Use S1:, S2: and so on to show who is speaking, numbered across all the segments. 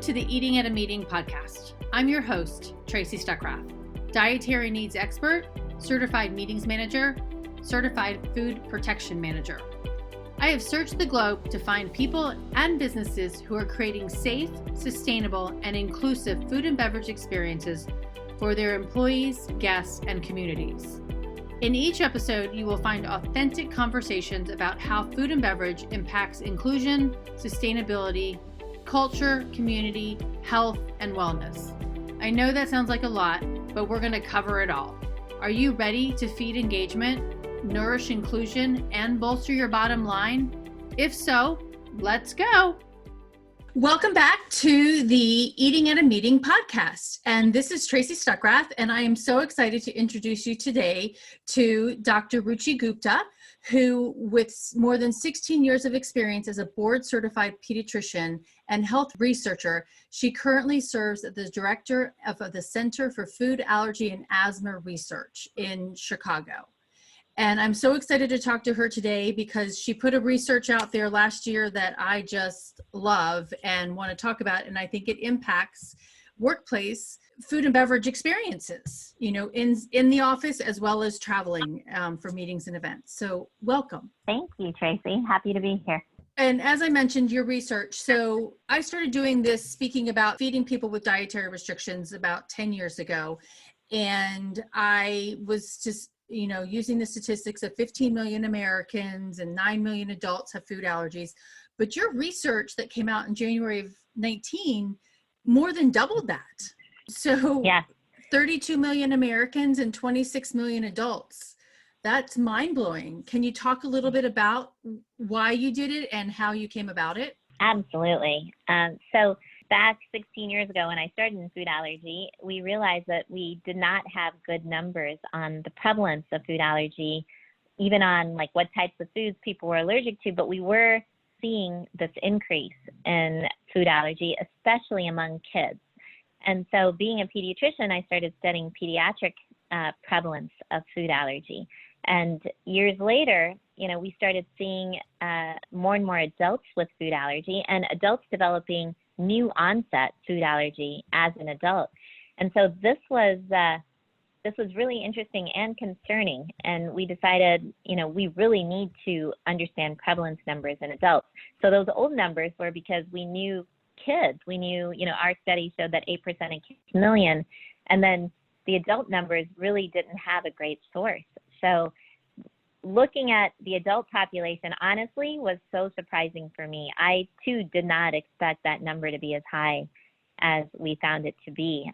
S1: Welcome to the Eating at a Meeting podcast. I'm your host, Tracy Stuckrath, dietary needs expert, certified meetings manager, certified food protection manager. I have searched the globe to find people and businesses who are creating safe, sustainable, and inclusive food and beverage experiences for their employees, guests, and communities. In each episode, you will find authentic conversations about how food and beverage impacts inclusion, sustainability, culture, community, health, and wellness. I know that sounds like a lot, but we're going to cover it all. Are you ready to feed engagement, nourish inclusion, and bolster your bottom line? If so, let's go. Welcome back to the Eating at a Meeting podcast. And this is Tracy Stuckrath, and I am so excited to introduce you today to Dr. Ruchi Gupta, who, with more than 16 years of experience as a board-certified pediatrician and health researcher, she currently serves as the director of the Center for Food, Allergy, and Asthma Research in Chicago. And I'm so excited to talk to her today because she put a research out there last year that I just love and want to talk about, and I think it impacts workplace food and beverage experiences, you know, in the office as well as traveling for meetings and events. So welcome.
S2: Thank you, Tracy. Happy to be here.
S1: And as I mentioned, your research. So I started doing this, speaking about feeding people with dietary restrictions about 10 years ago. And I was just, you know, using the statistics of 15 million Americans and 9 million adults have food allergies. But your research that came out in January of 19 more than doubled that. So yeah. 32 million Americans and 26 million adults. That's mind-blowing. Can you talk a little bit about why you did it and how you came about it?
S2: Absolutely. So back 16 years ago when I started in food allergy, we realized that we did not have good numbers on the prevalence of food allergy, even on like what types of foods people were allergic to, but we were seeing this increase in food allergy, especially among kids. And so being a pediatrician, I started studying pediatric prevalence of food allergy. And years later, you know, we started seeing more and more adults with food allergy and adults developing new onset food allergy as an adult. And so this was really interesting and concerning. And we decided, you know, we really need to understand prevalence numbers in adults. So those old numbers were because we knew kids. We knew, you know, our study showed that 8% in kids million, and then the adult numbers really didn't have a great source. So looking at the adult population, honestly, was so surprising for me. I, too, did not expect that number to be as high as we found it to be.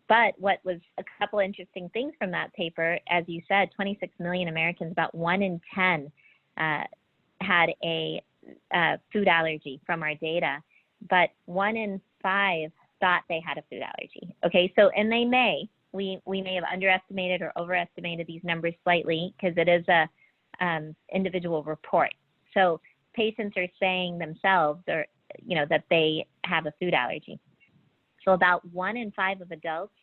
S2: But what was a couple interesting things from that paper, as you said, 26 million Americans, about 1 in 10 had a food allergy from our data, but 1 in 5 thought they had a food allergy. Okay, so, and they may, we may have underestimated or overestimated these numbers slightly because it is a individual report. So patients are saying themselves, or, you know, that they have a food allergy. So about 1 in 5 of adults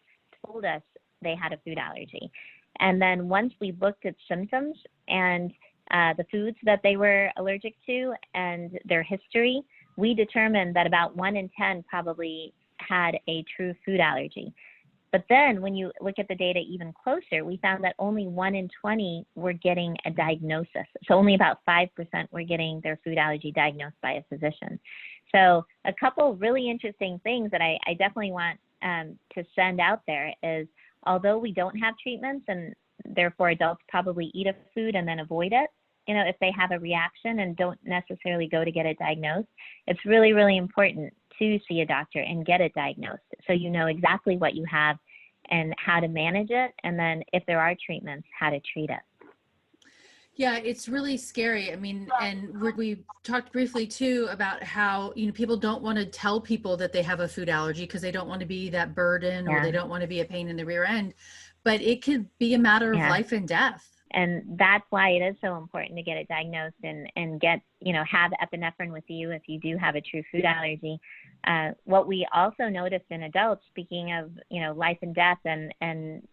S2: told us they had a food allergy. And then once we looked at symptoms and the foods that they were allergic to and their history, we determined that about 1 in 10 probably had a true food allergy. But then when you look at the data even closer, we found that only 1 in 20 were getting a diagnosis. So only about 5% were getting their food allergy diagnosed by a physician. So a couple really interesting things that I definitely want to send out there is, although we don't have treatments and therefore adults probably eat a food and then avoid it, you know, if they have a reaction and don't necessarily go to get it diagnosed, it's really, really important to see a doctor and get it diagnosed so you know exactly what you have and how to manage it, and then if there are treatments, how to treat it.
S1: Yeah, it's really scary. I mean, and we talked briefly too about how, you know, people don't want to tell people that they have a food allergy because they don't want to be that burden or they don't want to be a pain in the rear end, but it could be a matter of life and death.
S2: And that's why it is so important to get it diagnosed and get, you know, have epinephrine with you if you do have a true food allergy. What we also noticed in adults, speaking of, you know, life and death and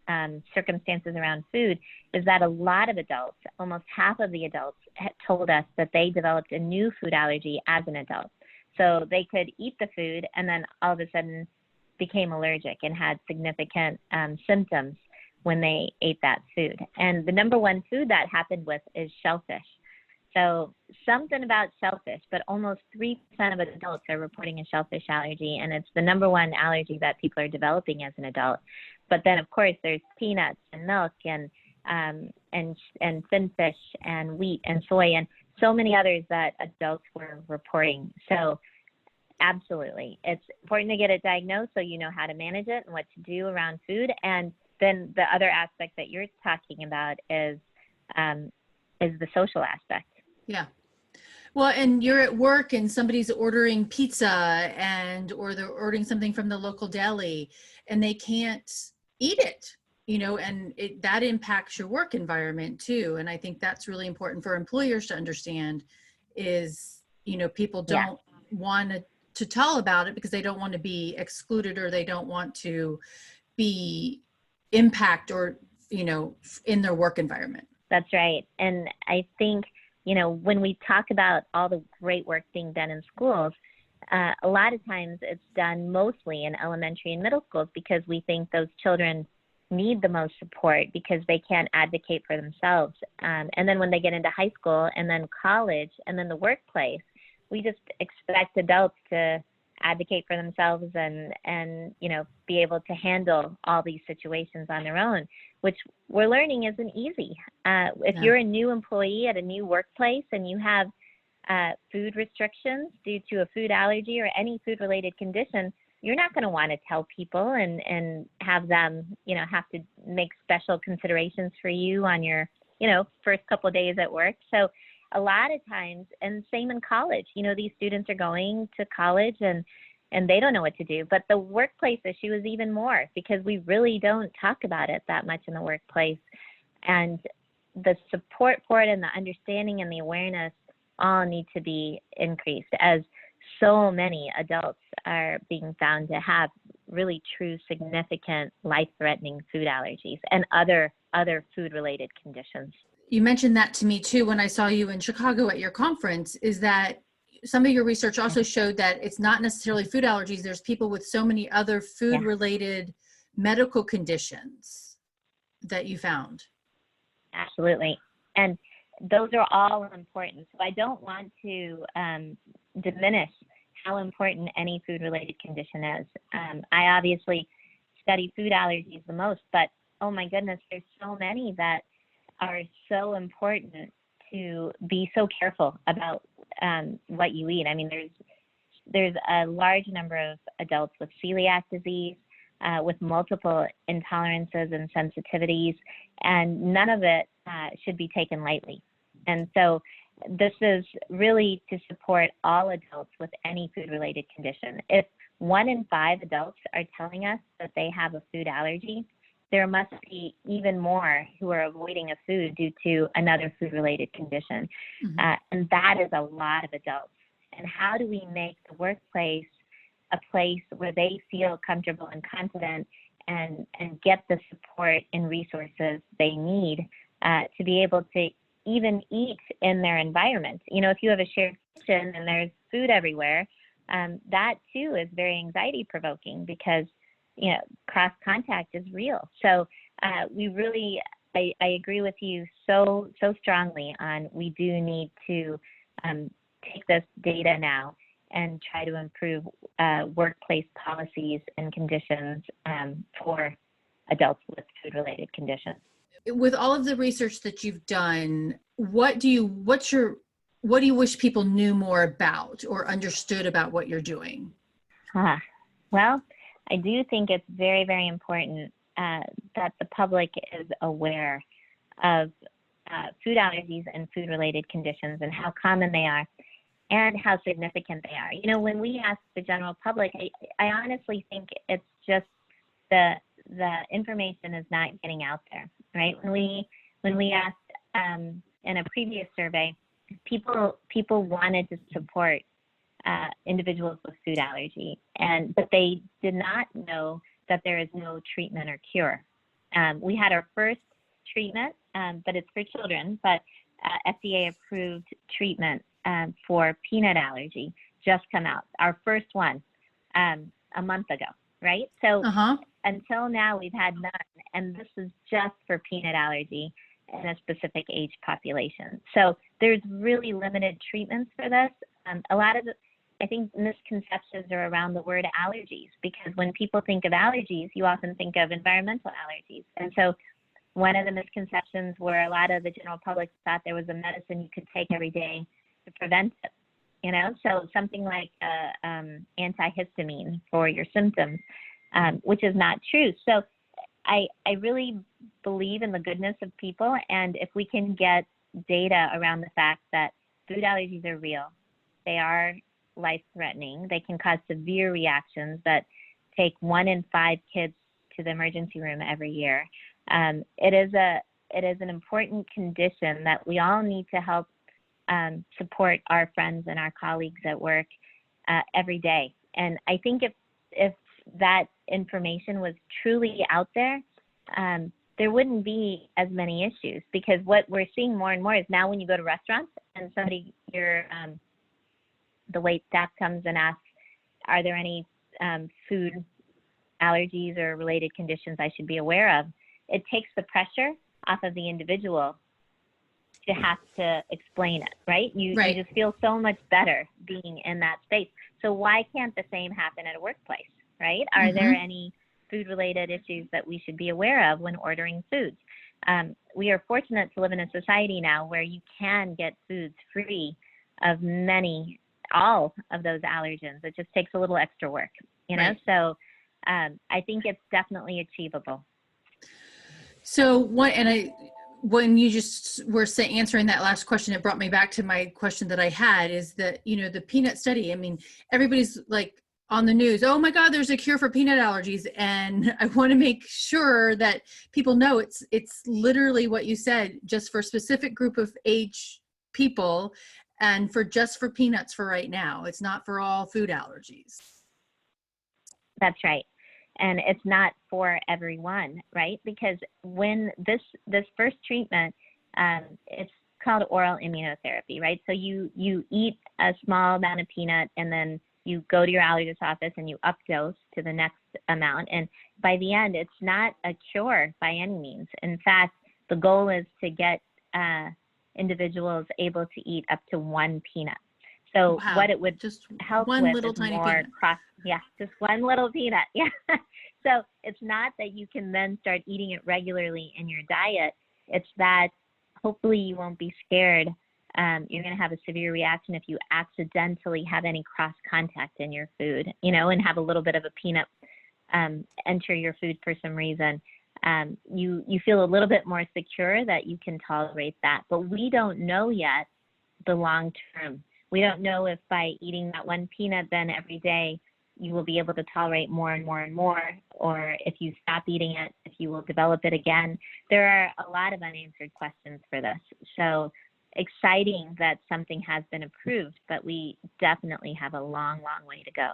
S2: circumstances around food, is that a lot of adults, almost half of the adults, told us that they developed a new food allergy as an adult. So they could eat the food and then all of a sudden became allergic and had significant symptoms when they ate that food. And the number one food that happened with is shellfish. So something about shellfish, but almost 3% of adults are reporting a shellfish allergy, and it's the number one allergy that people are developing as an adult. But then, of course, there's peanuts and milk and finfish and wheat and soy and so many others that adults were reporting. So absolutely, it's important to get it diagnosed so you know how to manage it and what to do around food. And then the other aspect that you're talking about is the social aspect.
S1: Yeah. Well, and you're at work and somebody's ordering pizza or they're ordering something from the local deli and they can't eat it, and that impacts your work environment too. And I think that's really important for employers to understand is, people don't want to tell about it because they don't want to be excluded or they don't want to be impact or, in their work environment.
S2: That's right. And I think, when we talk about all the great work being done in schools, a lot of times it's done mostly in elementary and middle schools because we think those children need the most support because they can't advocate for themselves. And then when they get into high school and then college and then the workplace, we just expect adults to advocate for themselves and be able to handle all these situations on their own, which we're learning isn't easy. If you're a new employee at a new workplace and you have food restrictions due to a food allergy or any food-related condition, you're not going to want to tell people and have them, have to make special considerations for you on your, first couple of days at work. So a lot of times, and same in college, these students are going to college and they don't know what to do. But the workplace issue is even more because we really don't talk about it that much in the workplace. And the support for it and the understanding and the awareness all need to be increased as so many adults are being found to have really true, significant, life-threatening food allergies and other food-related conditions.
S1: You mentioned that to me too when I saw you in Chicago at your conference, is that some of your research also showed that it's not necessarily food allergies. There's people with so many other food-related medical conditions that you found. Absolutely.
S2: And those are all important. So I don't want to diminish how important any food-related condition is. I obviously study food allergies the most, but oh my goodness, there's so many that are so important to be so careful about what you eat. I mean, there's a large number of adults with celiac disease, with multiple intolerances and sensitivities, and none of it should be taken lightly. And so this is really to support all adults with any food-related condition. If 1 in 5 adults are telling us that they have a food allergy, there must be even more who are avoiding a food due to another food-related condition. Mm-hmm. And that is a lot of adults. And how do we make the workplace a place where they feel comfortable and confident and get the support and resources they need to be able to even eat in their environment? If you have a shared kitchen and there's food everywhere, that too is very anxiety provoking because cross contact is real. So we really, I agree with you so strongly on we do need to take this data now and try to improve workplace policies and conditions for adults with food-related conditions.
S1: With all of the research that you've done, what do you wish people knew more about or understood about what you're doing?
S2: Well, I do think it's very, very important that the public is aware of food allergies and food-related conditions and how common they are and how significant they are. When we ask the general public, I honestly think it's just the information is not getting out there, right? When we asked in a previous survey, people wanted to support individuals with food allergy, but they did not know that there is no treatment or cure. We had our first treatment, but it's for children, but FDA approved treatment for peanut allergy just come out, our first one, a month ago, right? So until now, we've had none, and this is just for peanut allergy in a specific age population. So there's really limited treatments for this. A lot of I think misconceptions are around the word allergies, because when people think of allergies, you often think of environmental allergies. And so one of the misconceptions where a lot of the general public thought there was a medicine you could take every day to prevent it, you know? So something like antihistamine for your symptoms, which is not true. So I really believe in the goodness of people, and if we can get data around the fact that food allergies are real, they are life-threatening, they can cause severe reactions that take 1 in 5 kids to the emergency room every year. It is an important condition that we all need to help support our friends and our colleagues at work every day. And I think if that information was truly out there, there wouldn't be as many issues, because what we're seeing more and more is now when you go to restaurants and the wait staff comes and asks, are there any food allergies or related conditions I should be aware of? It takes the pressure off of the individual to have to explain it, right? You just feel so much better being in that space. So why can't the same happen at a workplace, right? Are there any food-related issues that we should be aware of when ordering foods? We are fortunate to live in a society now where you can get foods free of all of those allergens. It just takes a little extra work, you know? So I think it's definitely achievable.
S1: So when you just were answering that last question, it brought me back to my question that I had, is that, you know, the peanut study, I mean, everybody's like on the news, oh my God, there's a cure for peanut allergies. And I want to make sure that people know it's literally what you said, just for a specific group of age people, and just for peanuts for right now. It's not for all food allergies.
S2: That's right. And it's not for everyone, right? Because when this first treatment, it's called oral immunotherapy, right? So you eat a small amount of peanut, and then you go to your allergist office and you updose to the next amount. And by the end, it's not a cure by any means. In fact, the goal is to get individuals able to eat up to 1 peanut. So what it would just help
S1: one
S2: with
S1: little
S2: is
S1: tiny
S2: more
S1: peanut.
S2: just one little peanut. Yeah. So it's not that you can then start eating it regularly in your diet. It's that hopefully you won't be scared. You're going to have a severe reaction if you accidentally have any cross contact in your food, you know, and have a little bit of a peanut enter your food for some reason. You feel a little bit more secure that you can tolerate that. But we don't know yet the long term. We don't know if by eating that 1 peanut then every day, you will be able to tolerate more and more and more, or if you stop eating it, if you will develop it again. There are a lot of unanswered questions for this. So exciting that something has been approved, but we definitely have a long, long way to go.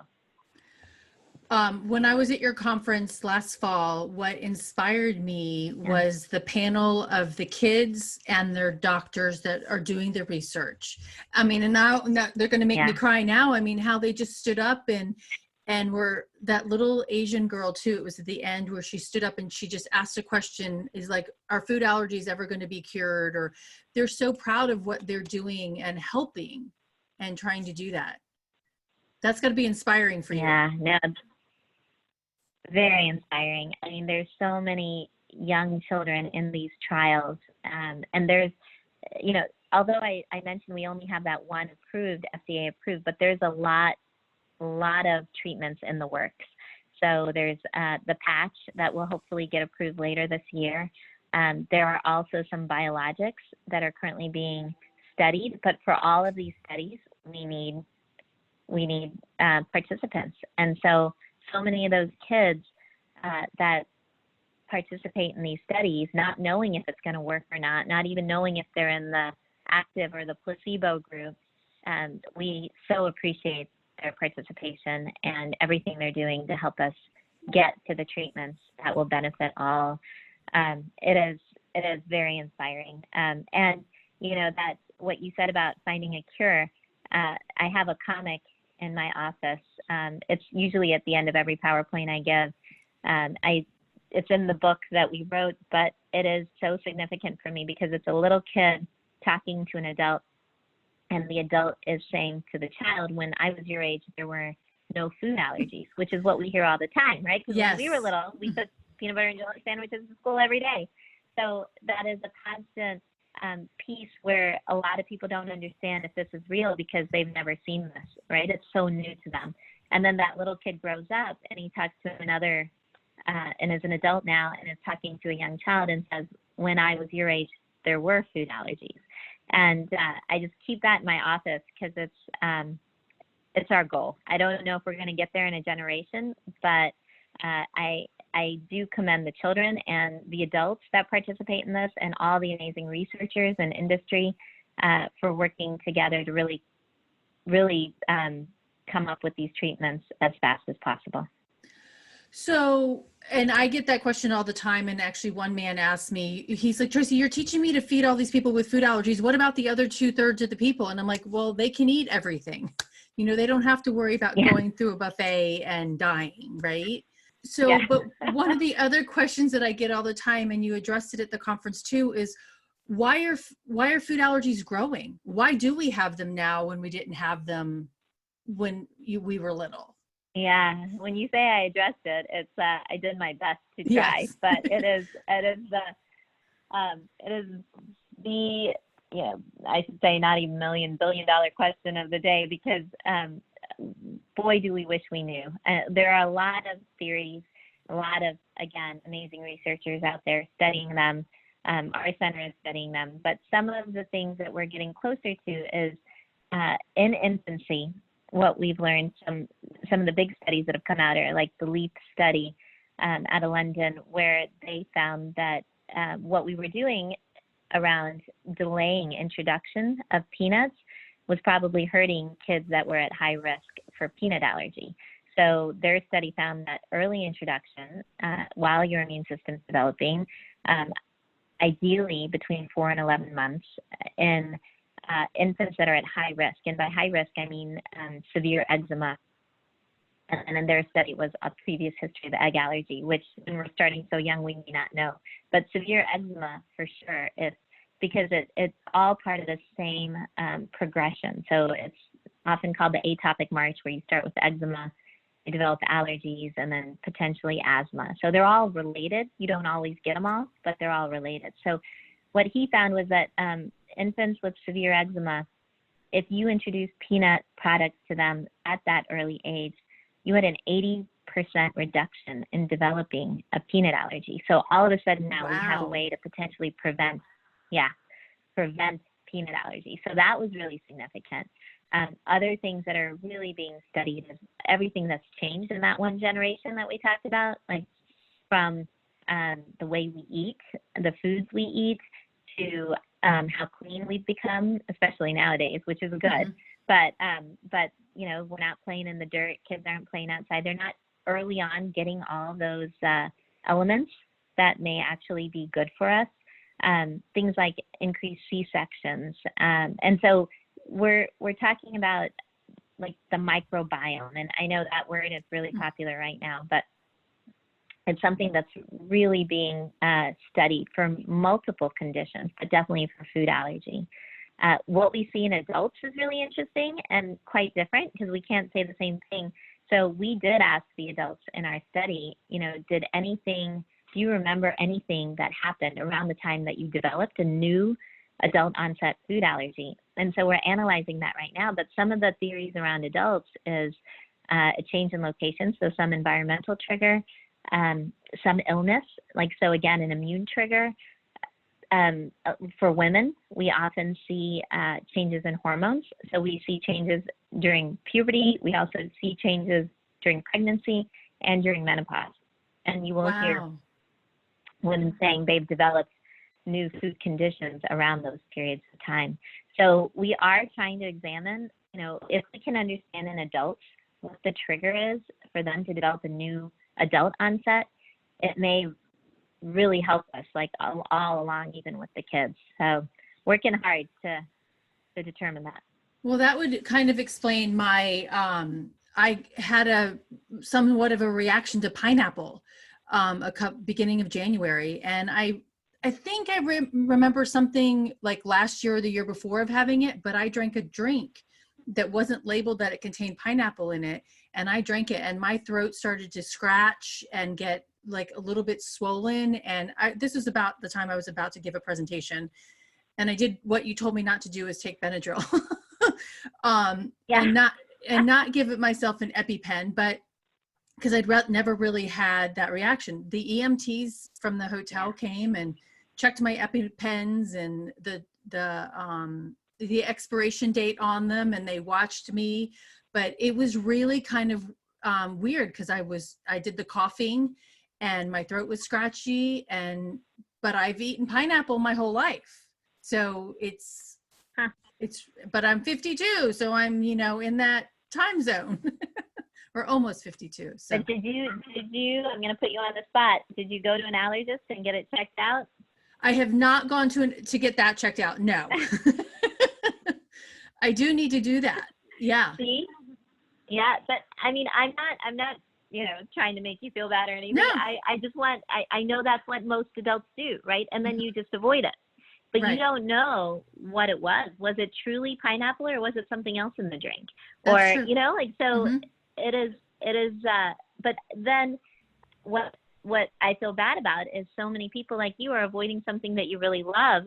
S1: When I was at your conference last fall, what inspired me was the panel of the kids and their doctors that are doing the research. I mean, and now they're going to make me cry now. I mean, how they just stood up and were that little Asian girl too. It was at the end where she stood up and she just asked a question, is like, are food allergies ever going to be cured? Or they're so proud of what they're doing and helping and trying to do that. That's got to be inspiring for you.
S2: Yeah, no. Very inspiring. I mean, there's so many young children in these trials. And there's, you know, although I mentioned we only have that one approved, FDA approved, but there's a lot of treatments in the works. So there's the patch that will hopefully get approved later this year. There are also some biologics that are currently being studied, but for all of these studies, we need participants. And so many of those kids that participate in these studies, not knowing if it's going to work or not even knowing if they're in the active or the placebo group, we so appreciate their participation and everything they're doing to help us get to the treatments that will benefit all. It is very inspiring. And, you know, that what you said about finding a cure, I have a comic in my office. It's usually at the end of every PowerPoint I give. It's in the book that we wrote, but it is so significant for me because it's a little kid talking to an adult, and the adult is saying to the child, when I was your age, there were no food allergies, which is what we hear all the time, right? Because
S1: Yes.
S2: when we were little, we took peanut butter and jelly sandwiches to school every day. So that is a constant piece where a lot of people don't understand if this is real because they've never seen this, right? It's so new to them. And then that little kid grows up and he talks to another and is an adult now and is talking to a young child and says, when I was your age, there were food allergies. And I just keep that in my office because it's our goal. I don't know if we're going to get there in a generation, but I do commend the children and the adults that participate in this and all the amazing researchers and industry for working together to really come up with these treatments as fast as possible.
S1: So, and I get that question all the time. And actually one man asked me, he's like, Tracy, you're teaching me to feed all these people with food allergies. What about the other 2/3 of the people? And I'm like, well, they can eat everything. You know, they don't have to worry about going through a buffet and dying, right? So, but one of the other questions that I get all the time, and you addressed it at the conference too, is why are food allergies growing? Why do we have them now when we didn't have them when we were little?
S2: Yeah, when you say I addressed it, it's I did my best to try,
S1: Yes.
S2: but it is the I should say not even $1 billion question of the day because boy do we wish we knew. There are a lot of theories, a lot of again amazing researchers out there studying them. Our center is studying them, but some of the things that we're getting closer to is in infancy. What we've learned, some of the big studies that have come out are like the LEAP study out of London, where they found that what we were doing around delaying introduction of peanuts was probably hurting kids that were at high risk for peanut allergy. So their study found that early introduction, while your immune system's developing, ideally between 4 and 11 months, in infants that are at high risk. And by high risk, I mean severe eczema. And then their study was a previous history of egg allergy, which when we're starting so young, we may not know. But severe eczema, for sure, because it's all part of the same progression. So it's often called the atopic march, where you start with eczema, you develop allergies, and then potentially asthma. So they're all related. You don't always get them all, but they're all related. So what he found was that infants with severe eczema, if you introduce peanut products to them at that early age, you had an 80% reduction in developing a peanut allergy. So all of a sudden now we have a way to potentially prevent peanut allergy. So that was really significant. Other things that are really being studied is everything that's changed in that one generation that we talked about, like from the way we eat, the foods we eat, to how clean we've become, especially nowadays, which is good. Mm-hmm. But you know, we're not playing in the dirt. Kids aren't playing outside. They're not early on getting all those elements that may actually be good for us. Things like increased C-sections. And so we're talking about like the microbiome. And I know that word is really popular right now, but it's something that's really being studied for multiple conditions, but definitely for food allergy. What we see in adults is really interesting and quite different because we can't say the same thing. So we did ask the adults in our study, you know, do you remember anything that happened around the time that you developed a new adult onset food allergy? And so we're analyzing that right now, but some of the theories around adults is a change in location, so some environmental trigger, some illness, like, so again, an immune trigger. For women, we often see changes in hormones. So we see changes during puberty. We also see changes during pregnancy and during menopause. And you will hear women saying they've developed new food conditions around those periods of time. So we are trying to examine, you know, if we can understand in adults what the trigger is for them to develop a new adult onset, it may really help us, like all along, even with the kids. So working hard to determine that.
S1: Well, that would kind of explain my, I had a somewhat of a reaction to pineapple beginning of January. And I think I remember something like last year or the year before of having it, but I drank a drink that wasn't labeled that it contained pineapple in it. And I drank it and my throat started to scratch and get like a little bit swollen. And this was about the time I was about to give a presentation. And I did what you told me not to do, is take Benadryl.
S2: Yeah.
S1: and not give it myself an EpiPen, but because I'd never really had that reaction. The EMTs from the hotel came and checked my EpiPens and the expiration date on them, and they watched me. But it was really kind of weird because I did the coughing and my throat was scratchy, but I've eaten pineapple my whole life. So but I'm 52, so I'm, in that time zone or almost 52. So.
S2: But did you, I'm going to put you on the spot. Did you go to an allergist and get it checked out?
S1: I have not gone to get that checked out. No. I do need to do that. Yeah.
S2: See? Yeah. But I mean, I'm not, trying to make you feel bad or anything.
S1: No.
S2: I know that's what most adults do, right? And then you just avoid it. But
S1: right.
S2: You don't know what it was. Was it truly pineapple or was it something else in the drink?
S1: That's
S2: or,
S1: true.
S2: So it is, but then what I feel bad about is so many people like you are avoiding something that you really love,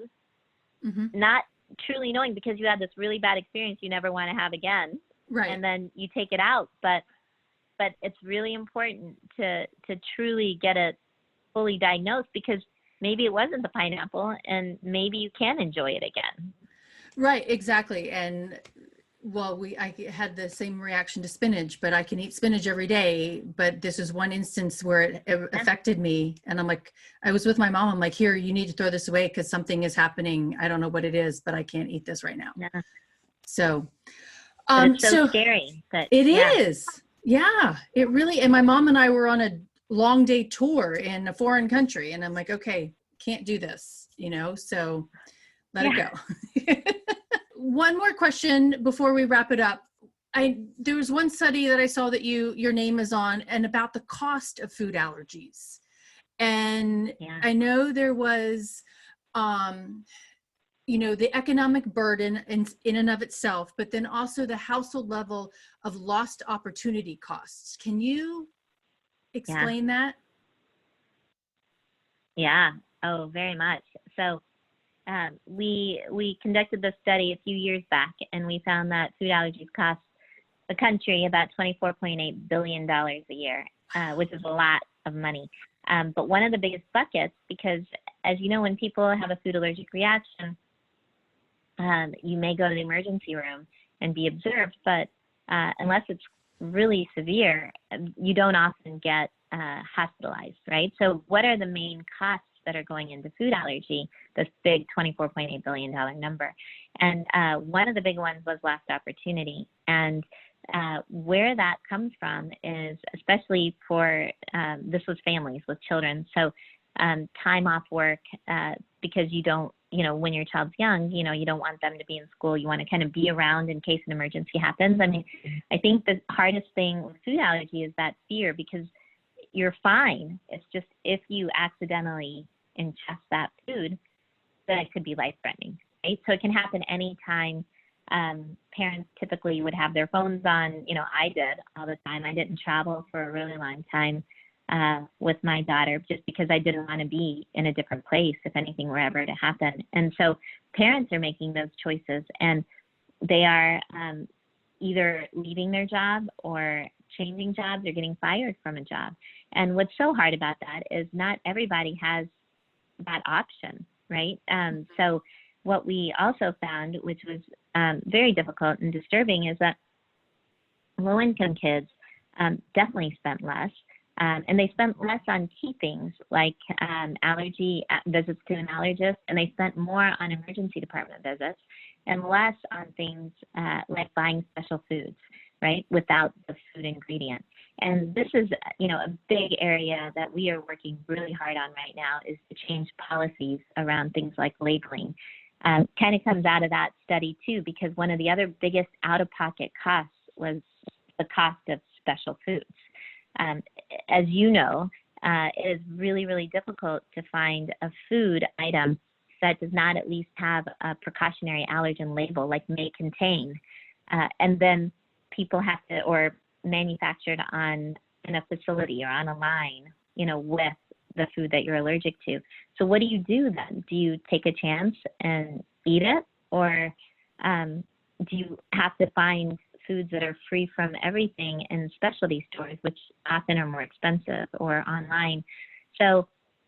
S2: not truly knowing because you had this really bad experience you never want to have again.
S1: Right.
S2: And then you take it out. But it's really important to truly get it fully diagnosed because maybe it wasn't the pineapple and maybe you can enjoy it again.
S1: Right, exactly. And well, I had the same reaction to spinach, but I can eat spinach every day. But this is one instance where it affected me. And I'm like, I was with my mom. I'm like, here, you need to throw this away because something is happening. I don't know what it is, but I can't eat this right now.
S2: Yeah.
S1: So,
S2: it's so scary.
S1: It is. Yeah, it really, and my mom and I were on a long day tour in a foreign country. And I'm like, okay, can't do this, so let it go. One more question before we wrap it up. There was one study that I saw that your name is on, and about the cost of food allergies. And I know there was, the economic burden in and of itself, but then also the household level of lost opportunity costs. Can you explain that?
S2: Yeah. Oh, very much. So we conducted this study a few years back, and we found that food allergies cost the country about $24.8 billion a year, which is a lot of money. But one of the biggest buckets, because as you know, when people have a food allergic reaction, you may go to the emergency room and be observed, but unless it's really severe, you don't often get hospitalized, right? So what are the main costs that are going into food allergy, this big $24.8 billion number? And one of the big ones was lost opportunity. And where that comes from is, especially for, this was families with children, so time off work, because you don't, when your child's young, you don't want them to be in school. You want to kind of be around in case an emergency happens. I mean, I think the hardest thing with food allergy is that fear, because you're fine. It's just if you accidentally ingest that food, then it could be life-threatening, right? So it can happen anytime. Parents typically would have their phones on. I did all the time. I didn't travel for a really long time with my daughter just because I didn't want to be in a different place if anything were ever to happen. And so parents are making those choices, and they are either leaving their job or changing jobs or getting fired from a job. And what's so hard about that is not everybody has that option, right? So what we also found, which was very difficult and disturbing, is that low-income kids definitely spent less. And they spent less on key things like allergy visits to an allergist, and they spent more on emergency department visits and less on things like buying special foods, right, without the food ingredient. And this is, a big area that we are working really hard on right now, is to change policies around things like labeling. kind of comes out of that study too, because one of the other biggest out-of-pocket costs was the cost of special foods. As you know, it is really, really difficult to find a food item that does not at least have a precautionary allergen label, like may contain, and then people have to, or manufactured on in a facility or on a line, with the food that you're allergic to. So what do you do then? Do you take a chance and eat it, or do you have to find foods that are free from everything in specialty stores, which often are more expensive, or online? So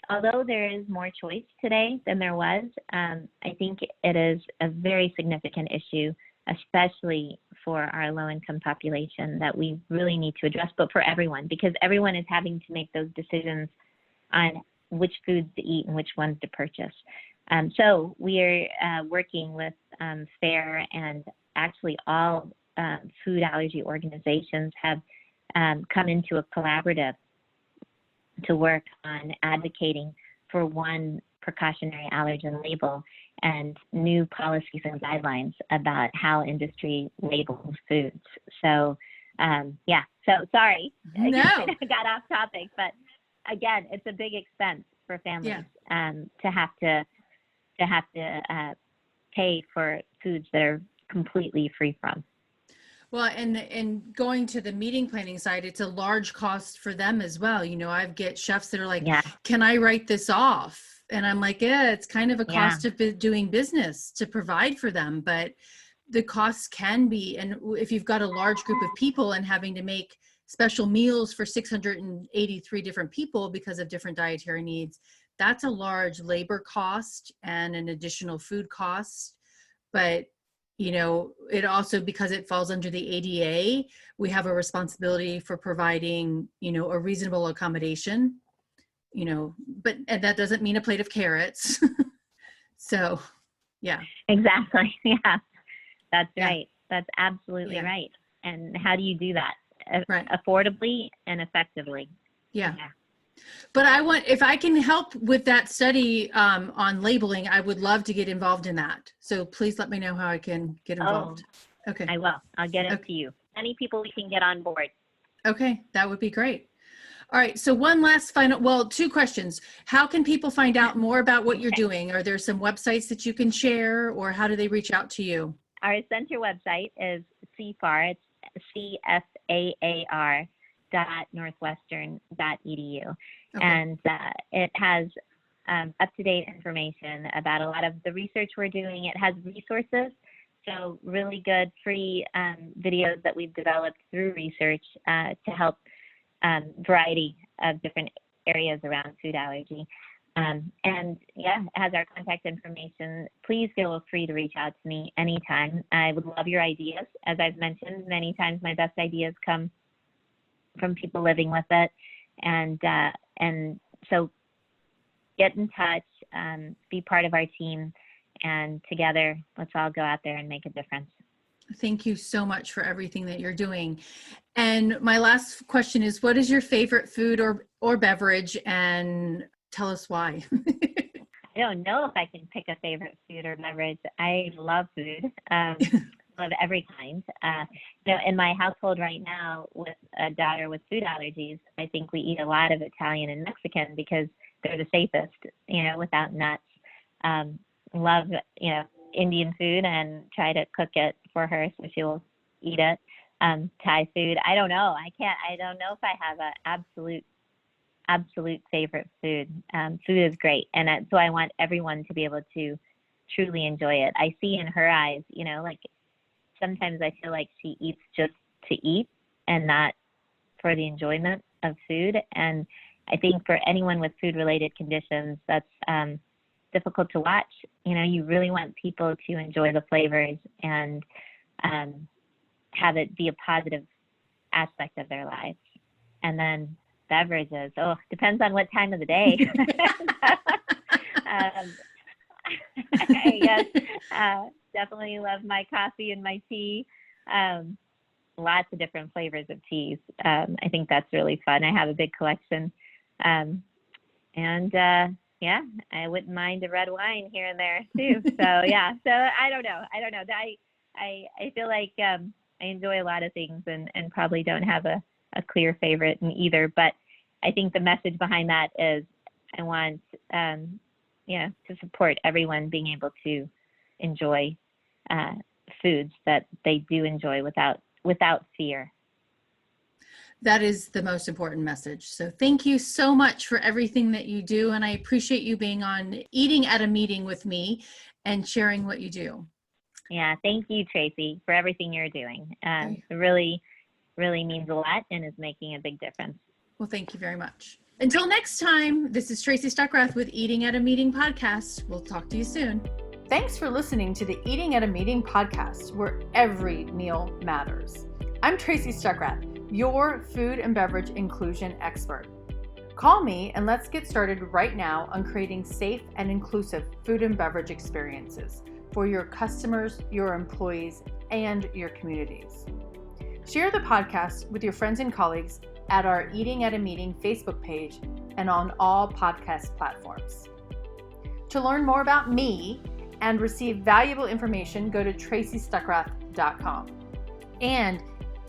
S2: although there is more choice today than there was, I think it is a very significant issue, especially for our low-income population, that we really need to address, but for everyone, because everyone is having to make those decisions on which foods to eat and which ones to purchase. So we are working with CFAAR, and actually all food allergy organizations have come into a collaborative to work on advocating for one precautionary allergen label and new policies and guidelines about how industry labels foods. So, so sorry,
S1: No.
S2: I got off topic, but again, it's a big expense for families to have to pay for foods that are completely free from.
S1: Well, and going to the meeting planning side, it's a large cost for them as well. I get chefs that are like, can I write this off? And I'm like, it's kind of a cost of doing business to provide for them, but the costs can be, and if you've got a large group of people and having to make special meals for 683 different people because of different dietary needs, that's a large labor cost and an additional food cost. But it also, because it falls under the ADA, we have a responsibility for providing, a reasonable accommodation, and that doesn't mean a plate of carrots. So, yeah.
S2: Exactly. Yeah, that's right. That's absolutely right. And how do you do that? Affordably and effectively?
S1: Yeah. But if I can help with that study on labeling, I would love to get involved in that. So please let me know how I can get involved. Okay.
S2: I will. I'll get it to you. Any people we can get on board.
S1: Okay. That would be great. All right. So one last two questions. How can people find out more about what you're doing? Are there some websites that you can share, or how do they reach out to you?
S2: Our center website is CFAAR. It's CFAAR. .northwestern.edu. Okay. And it has up-to-date information about a lot of the research we're doing. It has resources, so really good free videos that we've developed through research to help variety of different areas around food allergy. And it has our contact information. Please feel free to reach out to me anytime. I would love your ideas. As I've mentioned many times, my best ideas come from people living with it, and so get in touch, be part of our team, and together let's all go out there and make a difference.
S1: Thank you so much for everything that you're doing. And my last question is, what is your favorite food or beverage, and tell us why?
S2: I don't know if I can pick a favorite food or beverage. I love food. Of every kind. In my household right now, with a daughter with food allergies, I think we eat a lot of Italian and Mexican because they're the safest, without nuts. Love, Indian food, and try to cook it for her so she'll eat it. Thai food, I don't know. I don't know if I have an absolute favorite food. Food is great. And so I want everyone to be able to truly enjoy it. I see in her eyes, sometimes I feel like she eats just to eat and not for the enjoyment of food. And I think for anyone with food-related conditions, that's difficult to watch. You really want people to enjoy the flavors and have it be a positive aspect of their lives. And then beverages, depends on what time of the day. Yes, definitely love my coffee and my tea. Lots of different flavors of teas. I think that's really fun. I have a big collection. And Yeah, I wouldn't mind a red wine here and there too. So yeah, so I don't know. I feel like I enjoy a lot of things and probably don't have a clear favorite in either. But I think the message behind that is I want to support everyone being able to enjoy foods that they do enjoy without fear.
S1: That is the most important message. So thank you so much for everything that you do. And I appreciate you being on Eating at a Meeting with me and sharing what you do.
S2: Yeah, thank you, Tracy, for everything you're doing. It really, really means a lot and is making a big difference.
S1: Well, thank you very much. Until next time, this is Tracy Stuckrath with Eating at a Meeting podcast. We'll talk to you soon. Thanks for listening to the Eating at a Meeting podcast, where every meal matters. I'm Tracy Stuckrath, your food and beverage inclusion expert. Call me and let's get started right now on creating safe and inclusive food and beverage experiences for your customers, your employees, and your communities. Share the podcast with your friends and colleagues at our Eating at a Meeting Facebook page and on all podcast platforms. To learn more about me and receive valuable information, go to tracystuckrath.com. And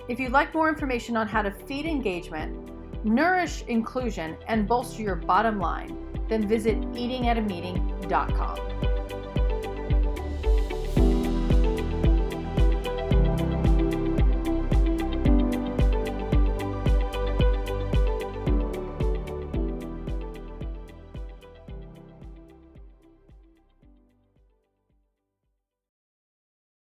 S1: if you'd like more information on how to feed engagement, nourish inclusion, and bolster your bottom line, then visit eatingatameeting.com.